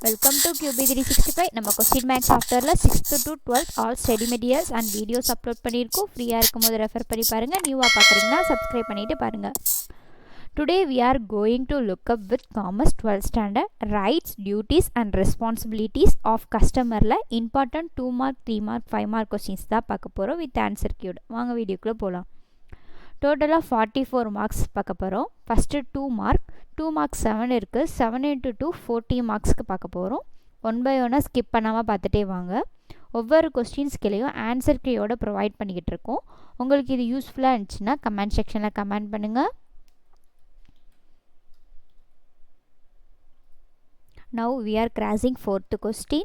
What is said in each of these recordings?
Welcome to QB365. நம்ம question bank சாஃப்ட்வேரில் 6th to 12th all study materials and videos upload பண்ணியிருக்கோம். ஃப்ரீயாக இருக்கும்போது ரெஃபர் பண்ணி பாருங்கள். நியூவாக பார்க்குறீங்கன்னா சப்ஸ்கிரைப் பண்ணிவிட்டு பாருங்கள். Today we are going to look up with Commerce 12th standard rights, duties and responsibilities of customerல important 2 mark, 3 mark, 5 mark questions தான் பார்க்க போகிறோம் with answer queued. வாங்க வீடியோக்குள்ளே போகலாம். டோட்டலாக 44 மார்க்ஸ் பார்க்க போகிறோம். ஃபஸ்ட்டு 2 மார்க்ஸ் 7 இருக்குது. 7 into 2 40 மார்க்ஸ்க்கு பார்க்க போகிறோம். 1 by 1 ஸ்கிப் பண்ணாமல் பார்த்துட்டே வாங்க. ஒவ்வொரு கொஸ்டின்ஸ்கிலையும் ஆன்சர் கீயோட ப்ரொவைட் பண்ணிக்கிட்டு இருக்கோம். உங்களுக்கு இது யூஸ்ஃபுல்லாக இருந்துச்சுன்னா கமெண்ட் செக்ஷனில் கமெண்ட் பண்ணுங்கள். Now we are crossing 4th question.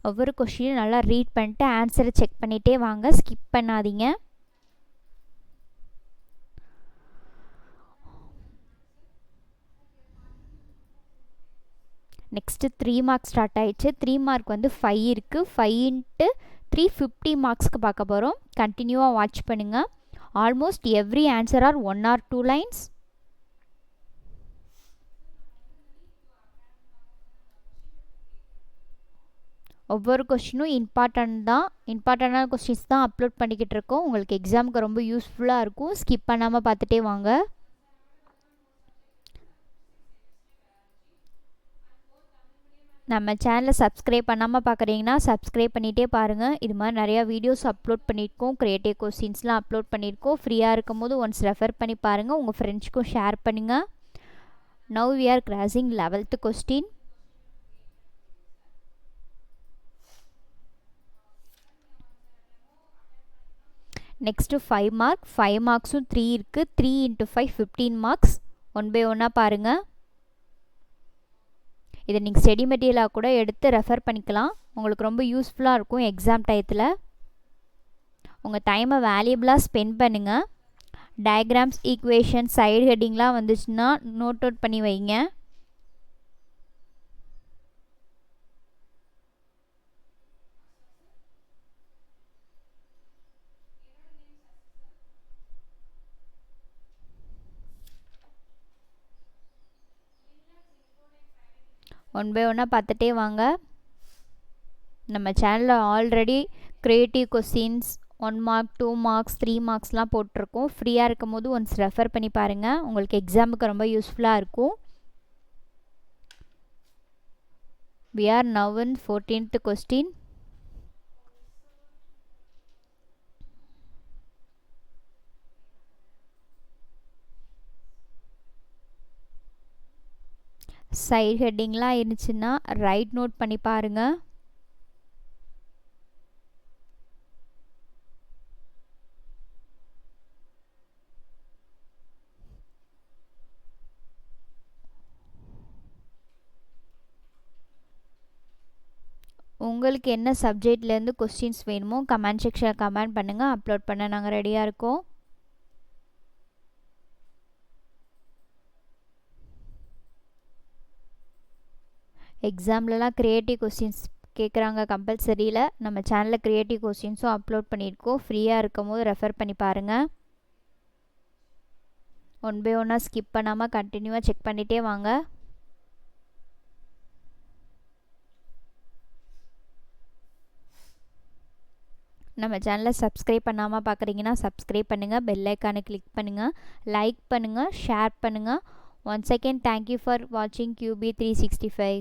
ஒவ்வொரு கொஸ்டினும் நல்லா ரீட் பண்ணிட்டு ஆன்சரை செக் பண்ணிகிட்டே வாங்க, ஸ்கிப் பண்ணாதீங்க. நெக்ஸ்ட்டு 3 மார்க் ஸ்டார்ட் ஆயிடுச்சு. 3 மார்க் வந்து 5 இருக்குது. 5 into 3 50 மார்க்ஸ்க்கு பார்க்க போகிறோம். கண்டினியூவாக வாட்ச் பண்ணுங்கள். Almost every answer are 1 or 2 lines. ஒவ்வொரு கொஸ்டினும் இம்பார்ட்டண்டான கொஸ்டின்ஸ் தான் அப்லோட் பண்ணிக்கிட்டு இருக்கோம். உங்களுக்கு எக்ஸாமுக்கு ரொம்ப யூஸ்ஃபுல்லாக இருக்கும். ஸ்கிப் பண்ணாமல் பார்த்துட்டே வாங்க. நம்ம சேனலை சப்ஸ்கிரைப் பண்ணாமல் பார்க்குறீங்கன்னா சப்ஸ்கிரைப் பண்ணிகிட்டே பாருங்கள். இது மாதிரி நிறையா வீடியோஸ் அப்லோட் பண்ணியிருக்கோம். க்ரியேட்டிவ் கொஸ்டின்ஸ்லாம் அப்லோட் பண்ணியிருக்கோம். ஃப்ரீயாக இருக்கும் போது ஒன்ஸ் ரெஃபர் பண்ணி பாருங்கள். உங்கள் ஃப்ரெண்ட்ஸ்க்கும் ஷேர் பண்ணுங்கள். Now we are crossing 11th question. Next 5 mark. 5 மார்க்ஸும் 3 இருக்குது. 3 into 5 15 மார்க்ஸ். 1 by 1 பாருங்கள். இதை நீங்கள் ஸ்டடி மெட்டீரியலாக கூட எடுத்து ரெஃபர் பண்ணிக்கலாம். உங்களுக்கு ரொம்ப யூஸ்ஃபுல்லாக இருக்கும் எக்ஸாம் டயத்தில். உங்கள் டைமை வேல்யூபிளாக ஸ்பெண்ட் பண்ணுங்கள். டயக்ராம்ஸ், ஈக்குவேஷன், சைடு ஹெட்டிங்லாம் வந்துச்சுன்னா நோட் அவுட் பண்ணி வைங்க. ஒன் பை ஒன்னாக பார்த்துட்டே வாங்க. நம்ம சேனலில் already creative questions 1 mark, 2 marks, 3 மார்க்ஸ்லாம் போட்டிருக்கோம். ஃப்ரீயாக இருக்கும் போது ஒன்ஸ் ரெஃபர் பண்ணி பாருங்கள். உங்களுக்கு எக்ஸாமுக்கு ரொம்ப யூஸ்ஃபுல்லாக இருக்கும். We are now in 14th question. Side ஹெட்டிங்லாம் இருந்துச்சுன்னா ரைட் நோட் பண்ணி பாருங்கள். உங்களுக்கு என்ன சப்ஜெக்ட்லேருந்து கொஸ்டின்ஸ் வேணுமோ கமெண்ட் செக்ஷனில் கமெண்ட் பண்ணுங்கள். அப்லோட் பண்ண நாங்கள் ரெடியாக இருக்கோம். எக்ஸாம்லலாம் க்ரியேட்டிவ் கொஸ்டின்ஸ் கேட்குறாங்க கம்பல்சரியில். நம்ம சேனலில் க்ரியேட்டிவ் கொஸ்டின்ஸும் அப்லோட் பண்ணியிருக்கோம். ஃப்ரீயாக இருக்கும் போது ரெஃபர் பண்ணி பாருங்கள். 1 by 1 ஸ்கிப் பண்ணாமல் கண்டினியூவாக செக் பண்ணிகிட்டே வாங்க. நம்ம சேனலை சப்ஸ்கிரைப் பண்ணாமல் பார்க்குறீங்கன்னா சப்ஸ்கிரைப் பண்ணுங்கள். பெல் ஐக்கானை கிளிக் பண்ணுங்கள். லைக் பண்ணுங்கள், ஷேர் பண்ணுங்கள். ஒன்ஸ் அகெயின் தேங்க்யூ ஃபார் வாட்சிங் QB365.